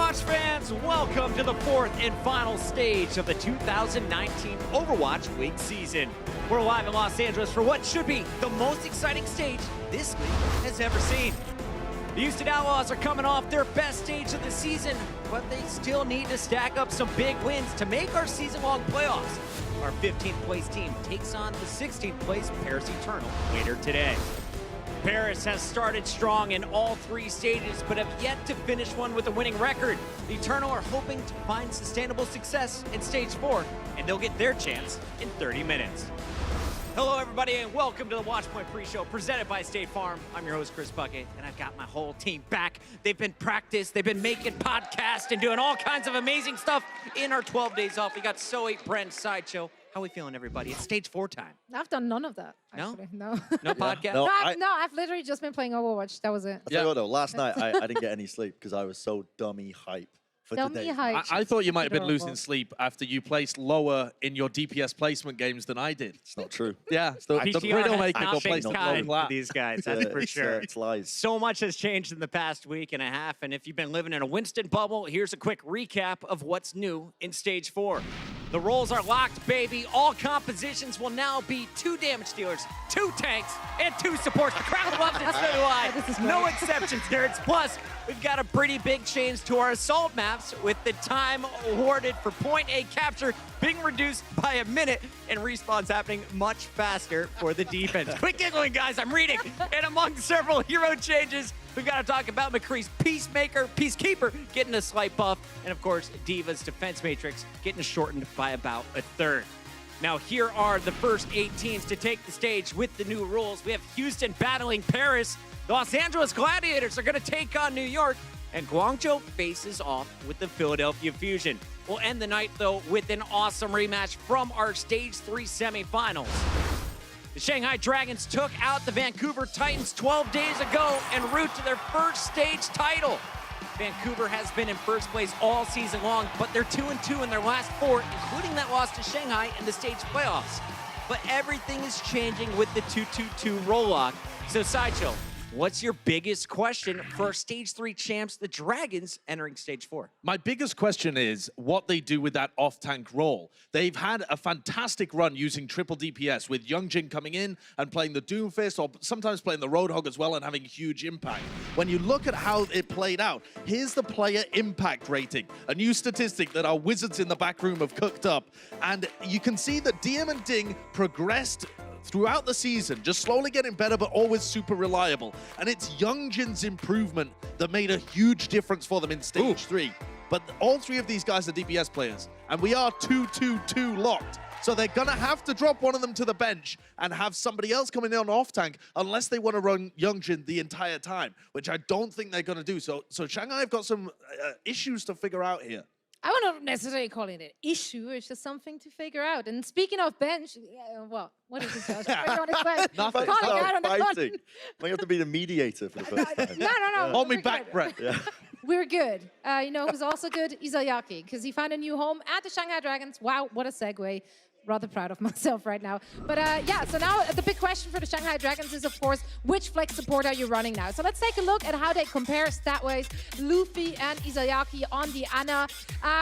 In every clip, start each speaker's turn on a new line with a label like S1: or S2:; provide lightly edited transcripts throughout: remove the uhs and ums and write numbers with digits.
S1: Overwatch fans, welcome to the fourth and final stage of the 2019 Overwatch League season. We're live in Los Angeles for what should be the most exciting stage this league has ever seen. The Houston Outlaws are coming off their best stage of the season, but they still need to stack up some big wins to make our season-long playoffs. Our 15th place team takes on the 16th place Paris Eternal later today. Paris has started strong in all three stages, but have yet to finish one with a winning record. The Eternal are hoping to find sustainable success in Stage 4, and they'll get their chance in 30 minutes. Hello, everybody, and welcome to the Watchpoint pre-show presented by State Farm. I'm your host, Chris Bucket, and I've got my whole team back. They've been practiced, they've been making podcasts and doing all kinds of amazing stuff in our 12 days off. We got So8, Brent, Sideshow. How are we feeling, everybody? It's Stage 4 time.
S2: I've done none of that, actually. No?
S1: No podcast?
S2: No, I've literally just been playing Overwatch. That was it.
S3: I'll tell you what, though, last night I didn't get any sleep because I was so dummy hype for today.
S4: I thought you might have been losing sleep after you placed lower in your DPS placement games than I did.
S3: It's not true.
S4: Yeah, the Riddlemaker got placed
S1: kind
S4: low
S1: for these guys, that's for sure.
S3: It's lies.
S1: So much has changed in the past week and a half, and if you've been living in a Winston bubble, here's a quick recap of what's new in Stage 4. The roles are locked, baby. All compositions will now be 2 damage dealers, 2 tanks, and 2 supports. The crowd loves it, so do I. No exceptions, nerds. Plus, we've got a pretty big change to our assault maps with the time awarded for point A capture being reduced by a minute and respawns happening much faster for the defense. Quit giggling, guys, I'm reading. And among several hero changes, we've got to talk about McCree's Peacekeeper getting a slight buff, and of course, D.Va's defense matrix getting shortened by about a third. Now, here are the first 8 teams to take the stage with the new rules. We have Houston battling Paris. The Los Angeles Gladiators are going to take on New York, and Guangzhou faces off with the Philadelphia Fusion. We'll end the night, though, with an awesome rematch from our Stage 3 semifinals. The Shanghai Dragons took out the Vancouver Titans 12 days ago en route to their first stage title. Vancouver has been in first place all season long, but they're 2-2 in their last 4, including that loss to Shanghai in the stage playoffs. But everything is changing with the 2-2-2 roll-lock. So, Sideshow, what's your biggest question for our Stage 3 champs, the Dragons, entering Stage 4?
S4: My biggest question is what they do with that off-tank role. They've had a fantastic run using triple DPS with Youngjin coming in and playing the Doomfist or sometimes playing the Roadhog as well and having huge impact. When you look at how it played out, here's the player impact rating, a new statistic that our wizards in the back room have cooked up. And you can see that DM and Ding progressed throughout the season, just slowly getting better, but always super reliable. And it's Youngjin's improvement that made a huge difference for them in Stage 3. But all 3 of these guys are DPS players, and we are 2-2-2 locked. So they're gonna have to drop one of them to the bench and have somebody else coming in on off-tank unless they want to run Youngjin the entire time, which I don't think they're gonna do. So Shanghai have got some issues to figure out here.
S2: I would not necessarily call it an issue. It's just something to figure out. And speaking of bench, well, what is it, Josh?
S4: Nothing.
S2: Calling out on the
S3: Fighting. Might have to be the mediator for the first time.
S2: No.
S4: Hold me back, Brett.
S3: Yeah.
S2: We're good. You know who's also good? Izayaki, because he found a new home at the Shanghai Dragons. Wow, what a segue. Rather proud of myself right now. But yeah, so now the big question for the Shanghai Dragons is, of course, which flex support are you running now? So let's take a look at how they compare stat-wise, Luffy and Izayaki on the Ana.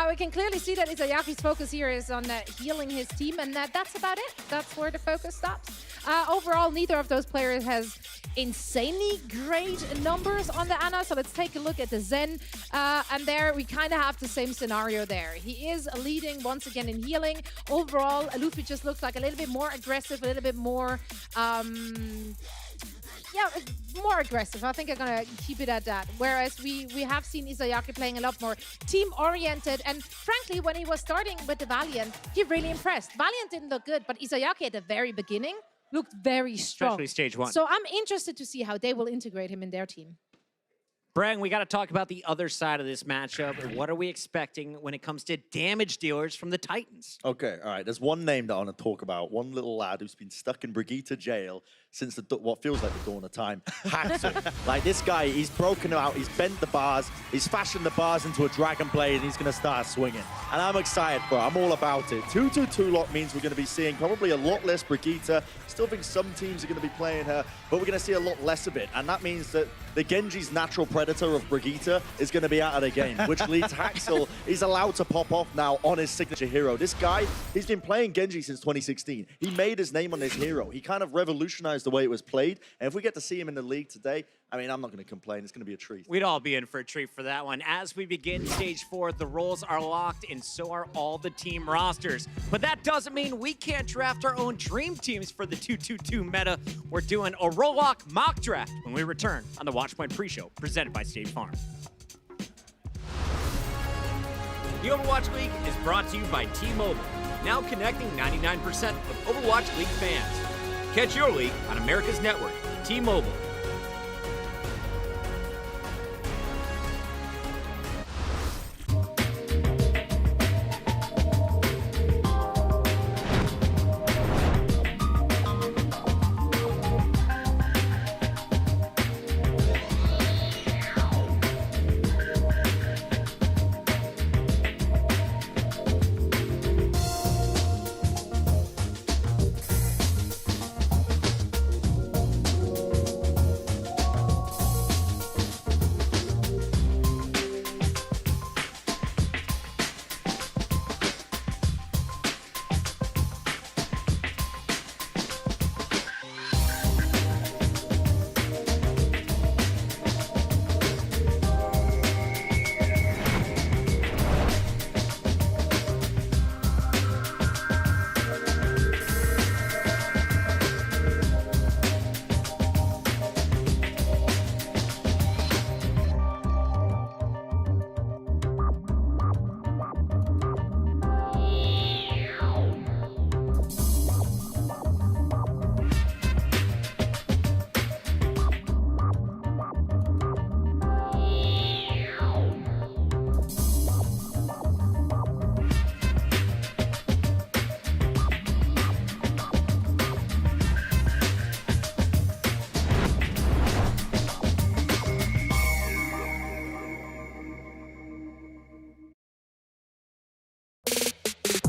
S2: We can clearly see that Izayaki's focus here is on healing his team, and that's about it. That's where the focus stops. Overall, neither of those players has insanely great numbers on the Ana, so let's take a look at the Zen. And there, we kind of have the same scenario there. He is leading once again in healing. Overall, Luffy just looks like a little bit more aggressive, a little bit more, more aggressive. I think I'm gonna keep it at that. Whereas we have seen Izayaki playing a lot more team-oriented, and frankly, when he was starting with the Valiant, he really impressed. Valiant didn't look good, but Izayaki at the very beginning looked very strong.
S1: Especially Stage 1.
S2: So I'm interested to see how they will integrate him in their team.
S1: Brang, we got to talk about the other side of this matchup. What are we expecting when it comes to damage dealers from the Titans?
S3: Okay, all right. There's one name that I want to talk about. One little lad who's been stuck in Brigitte jail since what feels like the dawn of time. Haxel. Like, this guy, he's broken out, he's bent the bars, he's fashioned the bars into a dragon blade, and he's going to start swinging. And I'm excited for it. I'm all about it. 2-2-2 lock means we're going to be seeing probably a lot less Brigitte. Still think some teams are going to be playing her, but we're going to see a lot less of it. And that means that the Genji's natural predator of Brigitte is going to be out of the game, which leads Haxel, he's allowed to pop off now on his signature hero. This guy, he's been playing Genji since 2016. He made his name on this hero. He kind of revolutionized the way it was played. And if we get to see him in the league today, I mean, I'm not going to complain. It's going to be a treat.
S1: We'd all be in for a treat for that one. As we begin stage 4, the roles are locked, and so are all the team rosters. But that doesn't mean we can't draft our own dream teams for the 2-2-2 meta. We're doing a role lock mock draft when we return on the Watchpoint pre-show, presented by State Farm. The Overwatch League is brought to you by T-Mobile, now connecting 99% of Overwatch League fans. Catch your league on America's network, T-Mobile.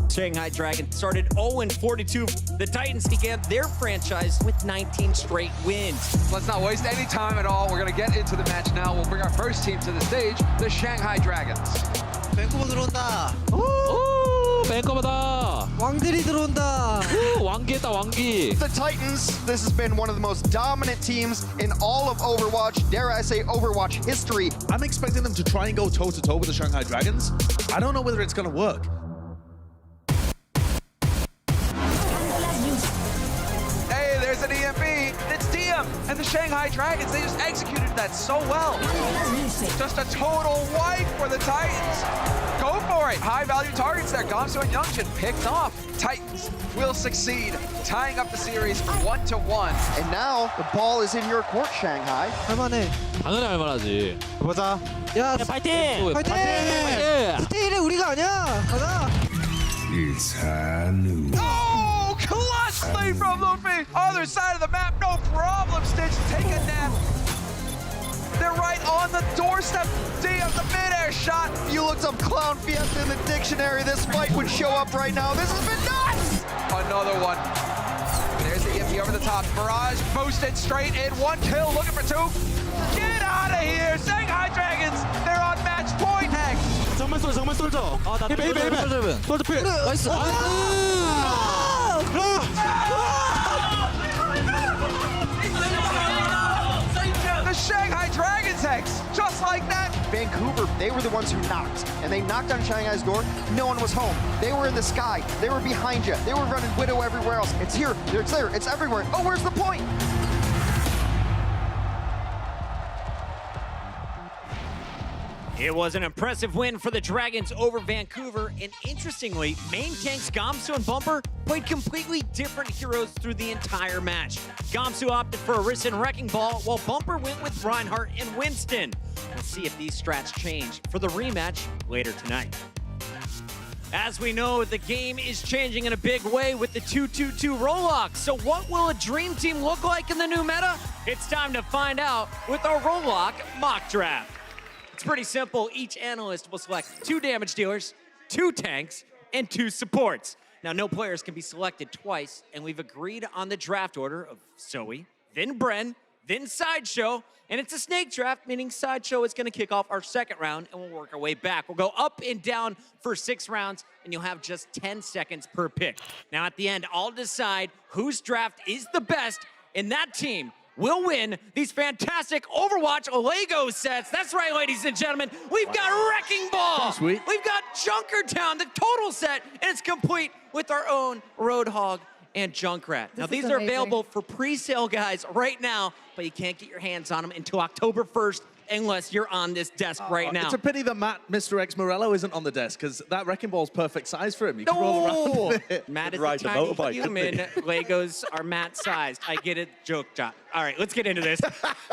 S1: Shanghai Dragons started 0-42. The Titans began their franchise with 19 straight wins.
S5: Let's not waste any time at all. We're going to get into the match now. We'll bring our first team to the stage, the Shanghai Dragons.
S6: 밴쿠버 들어온다.
S7: 오, 밴커버다.
S6: 왕들이 들어온다.
S7: 오, 왕기했다, 왕기.
S8: The Titans, this has been one of the most dominant teams in all of Overwatch, dare I say Overwatch history.
S4: I'm expecting them to try and go toe-to-toe with the Shanghai Dragons. I don't know whether it's going to work.
S5: Hey, there's an EMP. It's DM and the Shanghai Dragons. They just executed that so well. Just a total wipe for the Titans. Go for it. High-value targets there. Gamsu and Youngjin picked off. Titans will succeed, tying up the series 1-1.
S8: And now the ball is in your court, Shanghai.
S6: 할만해.
S7: 당연히 할만하지.
S6: 보자. 야,
S7: 파이팅!
S6: 파이팅! 스테일은 우리가 아니야. 가자.
S5: Oh, clutch play from Luffy. Other side of the map, no problem. Stitch, take a nap. They're right on the doorstep. DM, the mid-air shot.
S8: You looked up Clown Fiesta in the dictionary, this fight would show up right now. This has been nuts!
S5: Another one. There's the EMP over the top. Barrage boosted straight in. 1 kill, looking for 2. Get out of here, Shanghai Dragons. They're on match point. Heck.
S7: 정말 쏠져. 아, 나
S6: 힐
S7: 솔저 필. 나이스.
S5: The Shanghai Dragons, Hex. Just like that.
S8: Vancouver, they were the ones who knocked, and they knocked on Shanghai's door. No one was home. They were in the sky. They were behind you. They were running Widow everywhere else. It's here, it's there, it's everywhere. Oh, where's the point?
S1: It was an impressive win for the Dragons over Vancouver, and interestingly, main tanks Gamsu and Bumper played completely different heroes through the entire match. Gamsu opted for Orisa and Wrecking Ball, while Bumper went with Reinhardt and Winston. We'll see if these strats change for the rematch later tonight. As we know, the game is changing in a big way with the 2-2-2 roll-lock. So what will a dream team look like in the new meta? It's time to find out with our roll-lock mock draft. It's pretty simple. Each analyst will select 2 damage dealers, 2 tanks, and 2 supports. Now, no players can be selected twice, and we've agreed on the draft order of Zoe, then Bren, then Sideshow, and it's a snake draft, meaning Sideshow is gonna kick off our second round, and we'll work our way back. We'll go up and down for 6 rounds, and you'll have just 10 seconds per pick. Now, at the end, I'll decide whose draft is the best, and that team will win these fantastic Overwatch Lego sets. That's right, ladies and gentlemen. We've got Wrecking Ball.
S4: Sweet.
S1: We've got Junkertown, the total set, and it's complete with our own Roadhog and Junkrat. Now, these are available for pre-sale, guys, right now, but you can't get your hands on them until October 1st unless you're on this desk right now.
S4: It's a pity that Mr. X Morello isn't on the desk, because that Wrecking Ball's perfect size for him. You can roll around with it.
S1: Matt is
S3: Ride
S1: a
S3: a
S1: tiny
S3: motorbike,
S1: human. Legos are Matt-sized. I get it. Joke, John. All right, let's get into this.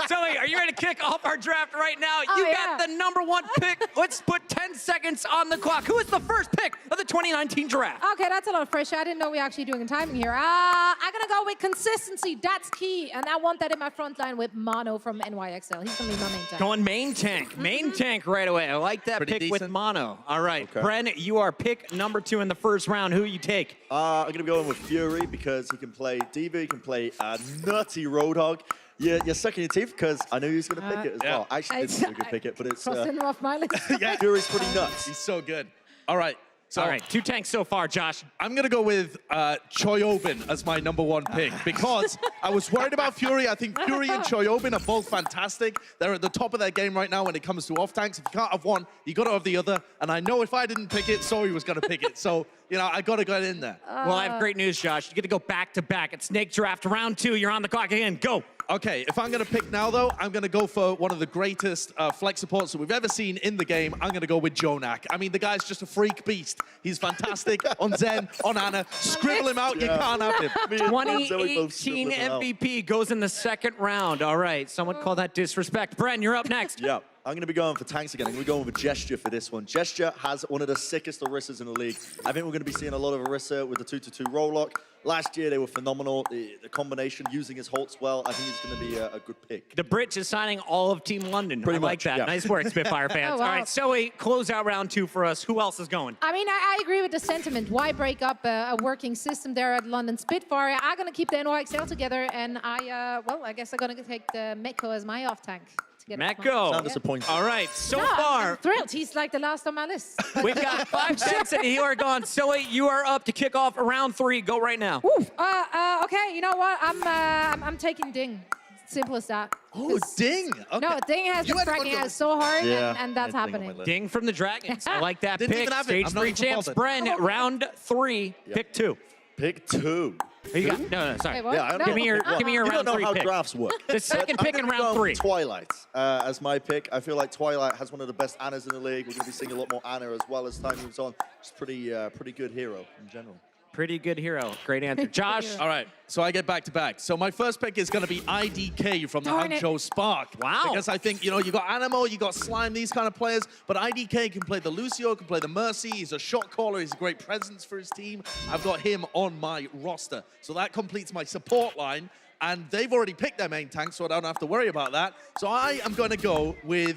S1: Zoe, are you ready to kick off our draft right now? You got the #1 pick. Let's put 10 seconds on the clock. Who is the first pick of the 2019 draft?
S2: Okay, that's a lot of pressure. I didn't know we were actually doing timing here. I'm gonna go with consistency. That's key. And I want that in my front line with Mono from NYXL. He's gonna be my main tank.
S1: Going main tank. Main tank right away. I like that
S4: Pretty
S1: pick with
S4: decent.
S1: Mono. All right,
S3: Okay.
S1: Bren, you are pick #2 in the first round. Who you take?
S3: I'm going to be going with Fury because he can play D.Va, he can play a nutty Roadhog. You're sucking your teeth because I knew he was going to pick it as well. I actually didn't think he was going to pick it, but it's...
S2: Crossing him off my list.
S3: yeah, Fury's pretty nuts.
S4: He's so good. All right. So
S1: All right, 2 tanks so far, Josh.
S4: I'm going to go with Choyobin as my #1 pick because I was worried about Fury. I think Fury and Choyobin are both fantastic. They're at the top of their game right now when it comes to off-tanks. If you can't have one, you got to have the other. And I know if I didn't pick it, Zoe was going to pick it. So, you know, I got to get in there.
S1: Well, I have great news, Josh. You get to go back-to-back. It's Snake Draft round 2. You're on the clock again. Go.
S4: Okay, if I'm going to pick now, though, I'm going to go for one of the greatest flex supports that we've ever seen in the game. I'm going to go with Jonak. I mean, the guy's just a freak beast. He's fantastic on Zen, on Ana. Scribble him out, you can't have him.
S1: 2018 MVP goes in the second round. All right, someone call that disrespect. Bren, you're up next.
S3: Yeah, I'm going to be going for tanks again. I'm going to be going with Gesture for this one. Gesture has one of the sickest Orissas in the league. I think we're going to be seeing a lot of Orisa with the 2-2-2 roll-lock. Last year, they were phenomenal. The combination, using his Holtz well, I think he's going to be a good pick.
S1: The Brit is signing all of Team London.
S3: Pretty
S1: I like
S3: much,
S1: that.
S3: yeah.
S1: Nice work, Spitfire fans.
S2: Oh, wow.
S1: All right, Zoe, close out round 2 for us. Who else is going?
S2: I mean, I agree with the sentiment. Why break up a working system there at London Spitfire? I'm going to keep the NYXL together, and I guess I'm going to take the Meko as my off-tank.
S1: Meko.
S3: Sound disappointed.
S1: All right, so
S2: I'm
S1: far,
S2: thrilled. He's like the last on my list.
S1: we've got 5 tanks and you are gone. Zoe, you are up to kick off round 3. Go right now.
S2: Oof. Okay, you know what? I'm taking Ding. Simple as that.
S4: Oh, Ding. Okay.
S2: No, Ding has
S4: You
S2: been
S4: had
S2: fracking
S4: one
S2: out so hard,
S3: Yeah,
S2: and that's
S3: I think on my
S2: happening.
S3: list.
S1: Ding from the Dragons. I like that
S4: Didn't
S1: pick.
S4: even have it.
S1: Stage
S4: I'm not
S1: 3
S4: even
S1: champs.
S4: bothered.
S1: Bren, round 3, pick 2.
S3: Pick 2.
S1: Who you got? No, sorry.
S2: Wait, what?
S3: Yeah, I
S2: No.
S1: Give me your
S3: You
S1: round
S3: don't know
S1: 3
S3: how
S1: pick.
S3: drafts work.
S1: The second
S3: I'm
S1: pick in
S3: gonna be
S1: round
S3: going
S1: 3.
S3: with Twilight as my pick. I feel like Twilight has one of the best Annas in the league. We're going to be seeing a lot more Anna as well as time moves on. It's pretty good hero in general.
S1: Pretty good hero. Great answer. Josh.
S4: All right, so I get back-to-back. So my first pick is going to be IDK from the
S2: Darn it.
S4: Hangzhou Spark.
S1: Wow.
S4: Because I think, you know, you got Animo, you got Slime, these kind of players, but IDK can play the Lucio, can play the Mercy. He's a shot caller. He's a great presence for his team. I've got him on my roster. So that completes my support line, and they've already picked their main tank, so I don't have to worry about that. So I am going to go with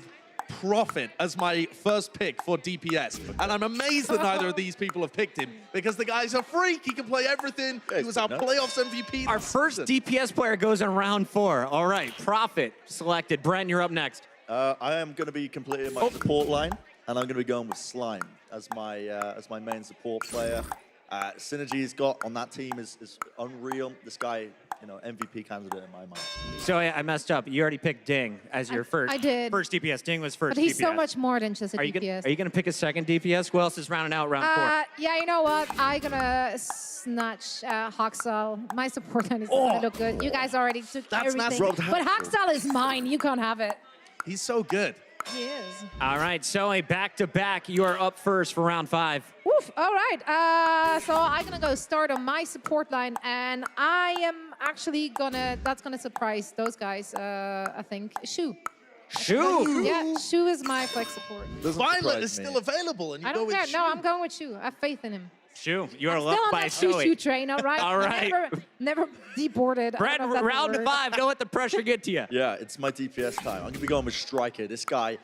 S4: Prophet as my first pick for DPS. And I'm amazed that neither of these people have picked him because the guy's a freak. He can play everything.
S3: Yeah,
S4: He was our
S3: no.
S4: playoffs MVP.
S1: Our first DPS player goes in round 4. All right, Prophet selected. Bren, you're up next.
S3: I am going to be completing my support line, and I'm going to be going with Slime as my main support player. Synergy he's got on that team is unreal. This guy, you know, MVP candidate in my mind.
S1: So I messed up. You already picked Ding as your first.
S2: I did.
S1: First DPS. Ding was first
S2: But he's
S1: DPS.
S2: so much more than just a
S1: Are you
S2: DPS.
S1: gonna pick a second DPS? Who else is rounding out round 4?
S2: Yeah, you know what? I'm gonna snatch Hoxal. My support line is gonna look good. You guys already took
S4: That's not
S2: everything.
S3: rubbed
S2: But Hoxal is mine. You can't have it.
S4: He's so good.
S2: He is.
S1: All right, Zoe, back to back. You are up first for round 5.
S2: Woof. All right. So I'm gonna go start on my support line, and I am actually that's gonna surprise those guys. I think Shu.
S1: Shu.
S2: Yeah, Shu is my flex support.
S3: Doesn't
S4: Violet
S3: surprise
S4: is
S3: me.
S4: still available, and you
S2: I
S4: go
S2: don't
S4: with
S2: care. No,
S4: Shu.
S2: I'm going with Shu. I have faith in him.
S1: Shu, you are
S2: I'm
S1: loved
S2: still on
S1: by
S2: that Shu
S1: Zoe.
S2: train, all right?
S1: All right.
S2: Never deboarded. I
S1: Brent,
S2: don't know if that's a
S1: round
S2: word.
S1: 5. Don't let the pressure get to you.
S3: Yeah, it's my DPS time. I'm going to be going with Striker. This guy,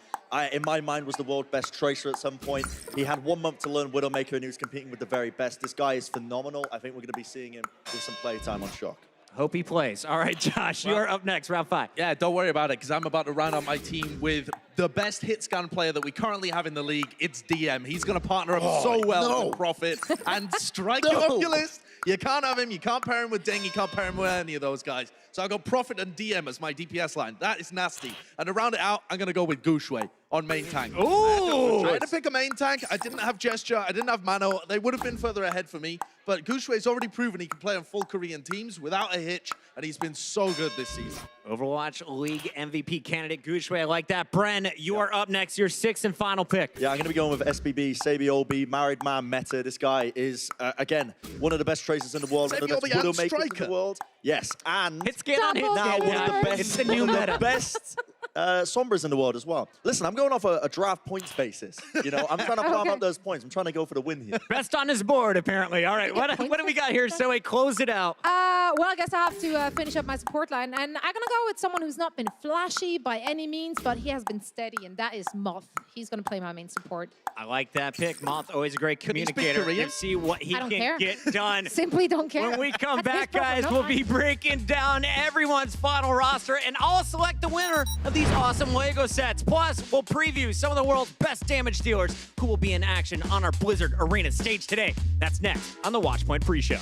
S3: in my mind, was the world best Tracer at some point. He had 1 month to learn Widowmaker, and he was competing with the very best. This guy is phenomenal. I think we're going to be seeing him with some playtime on Shock.
S1: Hope he plays. All right, Josh, you are up next, round 5.
S4: Yeah, don't worry about it, because I'm about to round out my team with the best hit scan player that we currently have in the league. It's DM. He's going to partner up so well with Prophet and Striker up your list. You can't have him. You can't pair him with Ding. You can't pair him with any of those guys. So I've got Prophet and DM as my DPS line. That is nasty. And to round it out, I'm going to go with Gushue on main tank.
S1: Ooh!
S4: I had to pick a main tank. I didn't have Gesture. I didn't have Mano. They would have been further ahead for me. But Gushue's already proven he can play on full Korean teams without a hitch. And he's been so good this season.
S1: Overwatch League MVP candidate Gushue. I like that. Bren, you are up next. Your 6th and final pick.
S3: Yeah, I'm going to be going with SBB, Sabiobi, married man meta. This guy is, again, one of the best tracers in the world. One of the best
S4: Sabiobi and
S3: Widowmakers in
S4: Striker.
S3: the world. Yes, and
S1: Hit scan on hit
S3: now
S1: scan.
S3: one of the best,
S1: It's the new
S3: one of
S1: meta.
S3: the best Sombras in the world as well. Listen, I'm going off a draft points basis. You know, I'm trying to farm up those points. I'm trying to go for the win here.
S1: Best on his board, apparently. All right, what do we got here? So close it out.
S2: Well, I guess I have to finish up my support line. And I'm going to go with someone who's not been flashy by any means, but he has been steady, and that is Moth. He's going to play my main support.
S1: I like that pick. Moth, always a great
S4: he speak
S1: communicator.
S4: Korean?
S1: You see what he
S2: I don't
S1: can
S2: care.
S1: get done.
S2: Simply don't care.
S1: When we come
S2: That's his
S1: back,
S2: problem,
S1: guys,
S2: not
S1: we'll
S2: mine.
S1: be breaking down everyone's final roster, and I'll select the winner of these awesome LEGO sets. Plus, we'll preview some of the world's best damage dealers who will be in action on our Blizzard Arena stage today. That's next on the Watchpoint Pre-Show.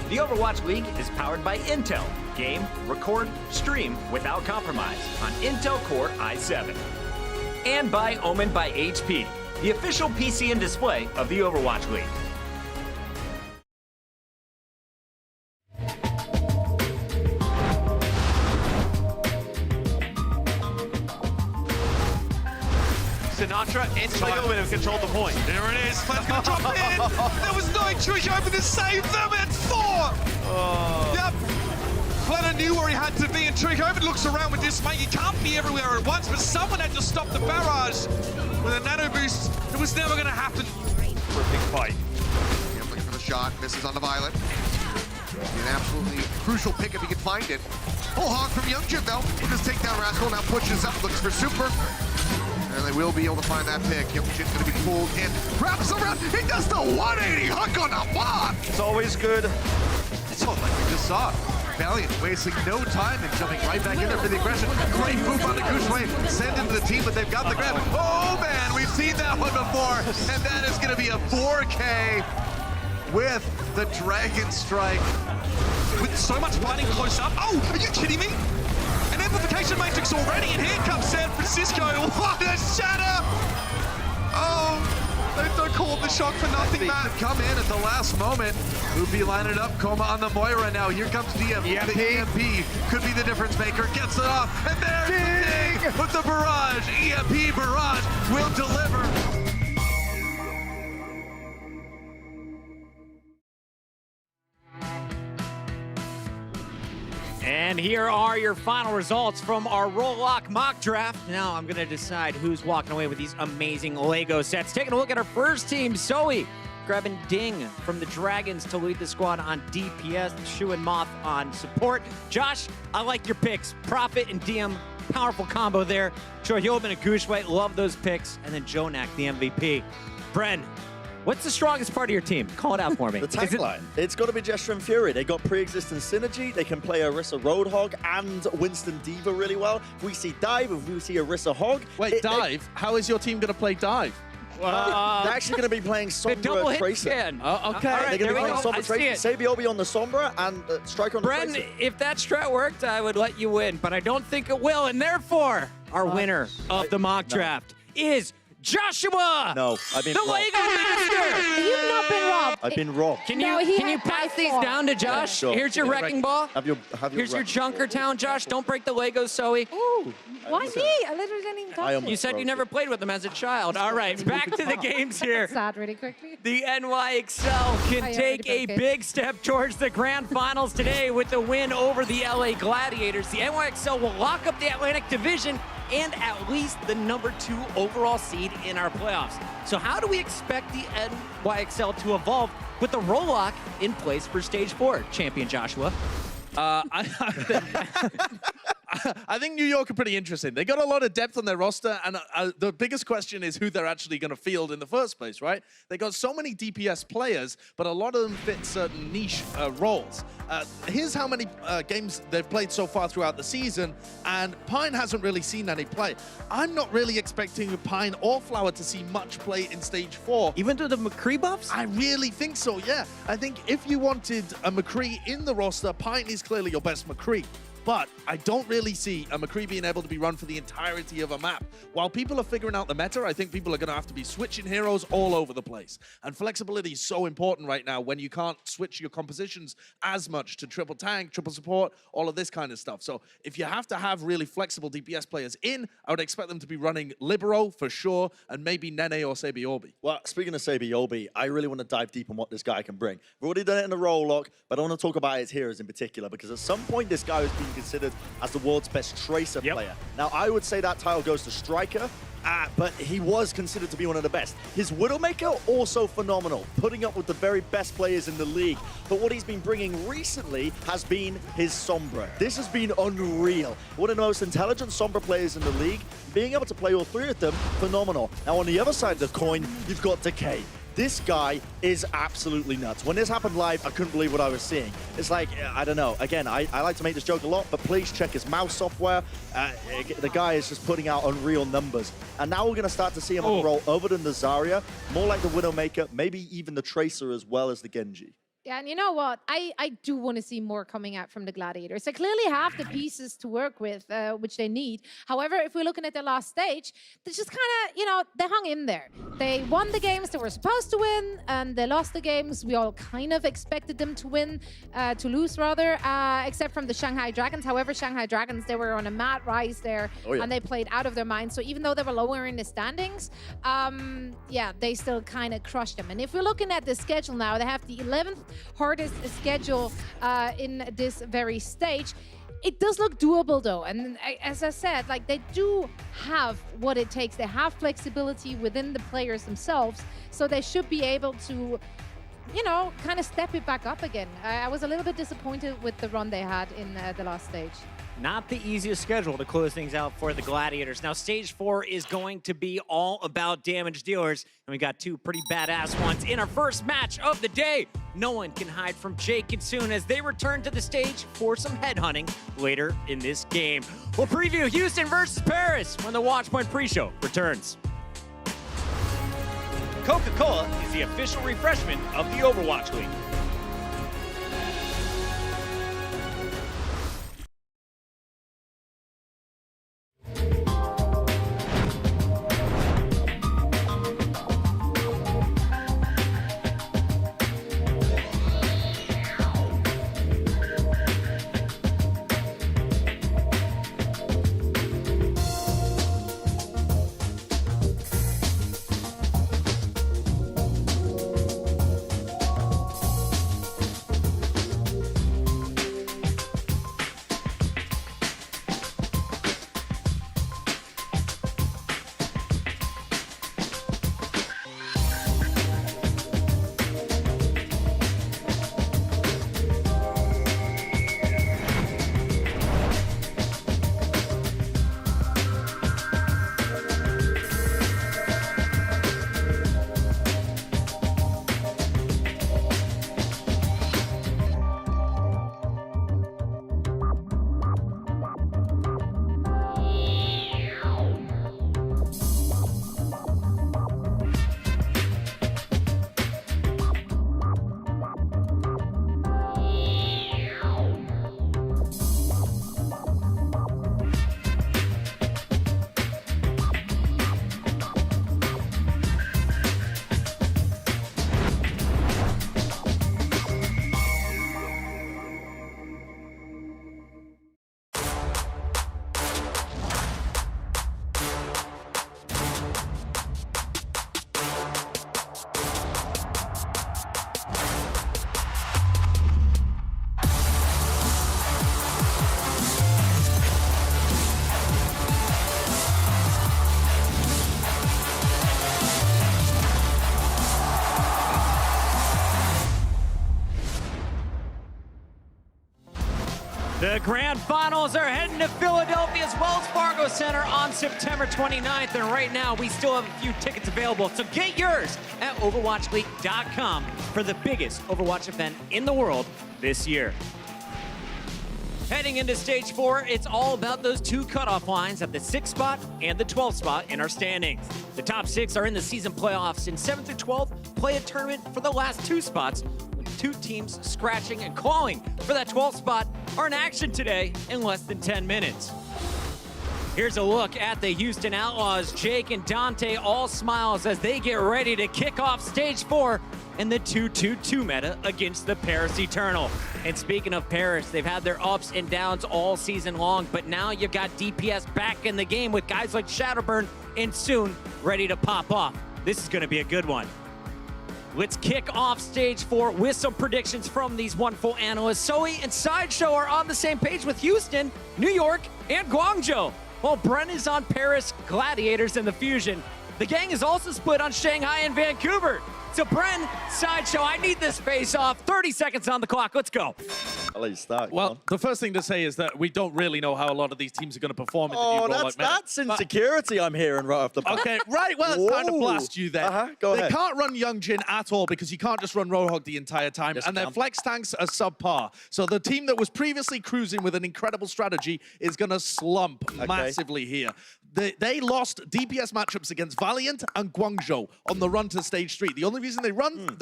S1: The Overwatch League is powered by Intel. Game, record, stream without compromise on Intel Core i7. And by Omen by HP, the official PC and display of the Overwatch League.
S9: Sinatra and Omen have controlled the point.
S10: There it is. Flash gonna drop in. There was no trick open to save them. It's 4. Yep. Flanner knew where he had to be, and Trick Open looks around with this, mate. He can't be everywhere at once, but someone had to stop the barrage with a nano boost. It was never going to happen.
S9: For a big fight.
S11: Yeah, looking for the shot. Misses on the Violet. An absolutely crucial pick if he can find it. Full hog from Youngjin, though. We'll just take down Rascal. Now pushes up, looks for Super. And they will be able to find that pick. Youngjin's going to be pulled in. Wraps around. He does the 180 hook on the bot.
S9: It's always good.
S11: It's all like we just saw. Valiant wasting no time and jumping right back in there for the aggression. Great move on the Gushue. Send into the team, but they've got the grab. Oh, man, we've seen that one before. And that is going to be a 4K with the Dragon Strike.
S10: With so much fighting close up. Oh, are you kidding me? An amplification matrix already, and here comes San Francisco. What a shatter! Oh, they called the shock for nothing, Matt.
S11: Come in at the last moment. Luffy lining it up. Coma on the Moira now. Here comes DM. The EMP could be the difference maker. Gets it off. And there's the ding with the barrage. EMP barrage will deliver.
S1: And here are your final results from our Roll Lock mock draft. Now I'm going to decide who's walking away with these amazing LEGO sets. Taking a look at our first team, Zoe grabbing Ding from the Dragons to lead the squad on DPS, Shu and Moth on support. Josh, I like your picks. Prophet and DM, powerful combo there. Chohyobin and Gushue, love those picks. And then Jonak, the MVP. Bren, what's the strongest part of your team? Call it out for me.
S3: The tank line. It's got to be Gesture and Fury. They got pre-existing synergy. They can play Orisa Roadhog and Winston Diva really well. If we see Dive, if we see Orisa Hog.
S4: Wait, Dive? How is your team going to play Dive?
S3: They're actually going to be playing
S1: The double
S3: Sombra
S1: hit
S3: Tracer.
S1: scan.
S4: Oh, okay.
S1: All right,
S3: They're going
S1: there
S3: to
S1: we
S3: be playing
S1: go. I
S3: Sombra
S1: see
S3: Tracer.
S1: it.
S3: Sabiobi on the Sombra and Striker on the
S1: Bren,
S3: Tracer.
S1: if that strat worked, I would let you win, but I don't think it will. And therefore, our winner of the mock draft is Joshua!
S3: No, I've been
S1: The
S3: robbed.
S1: Lego Master!
S2: You've not been robbed.
S3: I've been robbed.
S1: Can
S2: No,
S1: you
S2: he
S1: can you
S2: had
S1: pass
S2: by
S1: these
S2: four.
S1: down to Josh?
S3: sure.
S1: Here's your wrecking ball.
S3: Have your
S1: Here's your
S3: record.
S1: Junkertown, Josh. Don't break the Legos, Zoe.
S2: Ooh, why me? I literally didn't even touch
S3: I
S2: it.
S3: almost
S1: You said you
S3: broke
S1: never
S3: it.
S1: played with them as a child. All right, back to the games here.
S2: Sad really quickly.
S1: The NYXL can
S2: I
S1: take
S2: already
S1: a
S2: broke it.
S1: big step towards the grand finals today with the win over the LA Gladiators. The NYXL will lock up the Atlantic Division and at least the #2 overall seed in our playoffs. So how do we expect the NYXL to evolve with the roll lock in place for Stage 4, Champion Joshua?
S4: I think New York are pretty interesting. They got a lot of depth on their roster, and the biggest question is who they're actually going to field in the first place, right? They got so many DPS players, but a lot of them fit certain niche roles. Here's how many games they've played so far throughout the season, and Pine hasn't really seen any play. I'm not really expecting Pine or Flower to see much play in Stage 4.
S1: Even to the McCree buffs?
S4: I really think so, yeah. I think if you wanted a McCree in the roster, Pine is clearly your best McCree. But I don't really see a McCree being able to be run for the entirety of a map. While people are figuring out the meta, I think people are going to have to be switching heroes all over the place. And flexibility is so important right now when you can't switch your compositions as much to triple tank, triple support, all of this kind of stuff. So if you have to have really flexible DPS players in, I would expect them to be running Libero for sure, and maybe Nene or Sabi-Orbi.
S3: Well, speaking of Sabi-Orbi, I really want to dive deep on what this guy can bring. We've already done it in the roll lock, but I want to talk about his heroes in particular, because at some point this guy was being considered as the world's best Tracer player. Now, I would say that title goes to Striker, but he was considered to be one of the best. His Widowmaker, also phenomenal, putting up with the very best players in the league. But what he's been bringing recently has been his Sombra. This has been unreal. One of the most intelligent Sombra players in the league, being able to play all three of them, phenomenal. Now, on the other side of the coin, you've got Decay. This guy is absolutely nuts. When this happened live, I couldn't believe what I was seeing. It's like, I don't know. Again, I like to make this joke a lot, but please check his mouse software. The guy is just putting out unreal numbers. And now we're going to start to see him on the roll over than the Zarya, more like the Widowmaker, maybe even the Tracer as well as the Genji.
S2: Yeah, and you know what? I do want to see more coming out from the Gladiators. They clearly have the pieces to work with, which they need. However, if we're looking at their last stage, they just kind of, you know, they hung in there. They won the games they were supposed to win, and they lost the games we all kind of expected them to win, to lose rather, except from the Shanghai Dragons. However, Shanghai Dragons, they were on a mad rise there, and they played out of their minds. So even though they were lower in the standings, yeah, they still kind of crushed them. And if we're looking at the schedule now, they have the 11th hardest schedule in this very stage. It does look doable though, and as I said, like, they do have what it takes. They have flexibility within the players themselves, so they should be able to, you know, kind of step it back up again. I was a little bit disappointed with the run they had in the last stage.
S1: Not the easiest schedule to close things out for the Gladiators. Now, Stage 4 is going to be all about damage dealers, and we got two pretty badass ones in our first match of the day. No one can hide from Jake and Soon as they return to the stage for some headhunting later in this game. We'll preview Houston versus Paris when the Watchpoint pre-show returns. Coca-Cola is the official refreshment of the Overwatch League. The grand finals are heading to Philadelphia's Wells Fargo Center on September 29th, and right now we still have a few tickets available, so get yours at overwatchleague.com for the biggest Overwatch event in the world this year. Heading into stage 4, it's all about those two cutoff lines at the 6th spot and the 12th spot in our standings. The top 6 are in the season playoffs, and 7th through 12th play a tournament for the last 2 spots, with 2 teams scratching and clawing for that 12th spot are in action today in less than 10 minutes. Here's a look at the Houston Outlaws. Jake and Dante all smiles as they get ready to kick off stage 4 in the 2-2-2 meta against the Paris Eternal. And speaking of Paris, they've had their ups and downs all season long, but now you've got DPS back in the game with guys like Shadowburn and soon ready to pop off. This is going to be a good one. Let's kick off stage 4 with some predictions from these wonderful analysts. Zoe and Sideshow are on the same page with Houston, New York, and Guangzhou, while Brent is on Paris, Gladiators, and the Fusion. The gang is also split on Shanghai and Vancouver. So Brent, Sideshow, I need this face-off. 30 seconds on the clock. Let's go.
S3: I'll let you start.
S4: Well, the first thing to say is that we don't really know how a lot of these teams are going to perform in the new rollout meta.
S3: That's insecurity I'm hearing right off the bat.
S4: Okay, right. Well, it's time to blast you then.
S3: Go
S4: They
S3: ahead.
S4: can't run Young Jin at all because you can't just run Roadhog the entire time,
S3: Yes,
S4: and their
S3: can.
S4: flex tanks are subpar. So the team that was previously cruising with an incredible strategy is going to slump massively here. They lost DPS matchups against Valiant and Guangzhou on the run to stage 3. The only reason they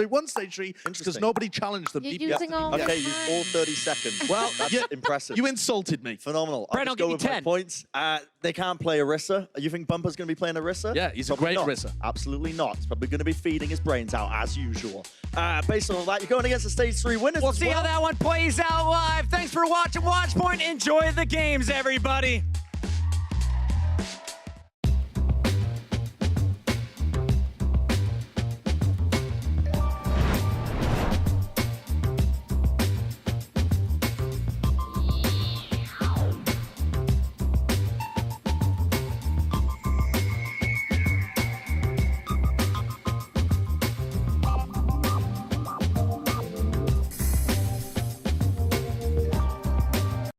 S4: won stage 3 is because nobody challenged them.
S2: You're
S4: DPS
S2: using all the
S3: Okay, you
S2: time.
S3: all 30 seconds.
S4: Well,
S3: That's impressive.
S4: You insulted me.
S3: Phenomenal.
S1: Brent,
S3: I'll
S1: I'll
S3: just go
S1: give
S3: with
S1: you
S3: my
S1: 10.
S3: points. They can't play Orisa. You think Bumper's going to be playing Orisa?
S4: Yeah, he's a
S3: Probably
S4: great
S3: not.
S4: Orisa.
S3: Absolutely not. He's probably going to be feeding his brains out as usual. Based on all that, you're going against the stage 3 winners.
S1: We'll
S3: as
S1: see
S3: well.
S1: how that one plays out live. Thanks for watching Watchpoint. Enjoy the games, everybody.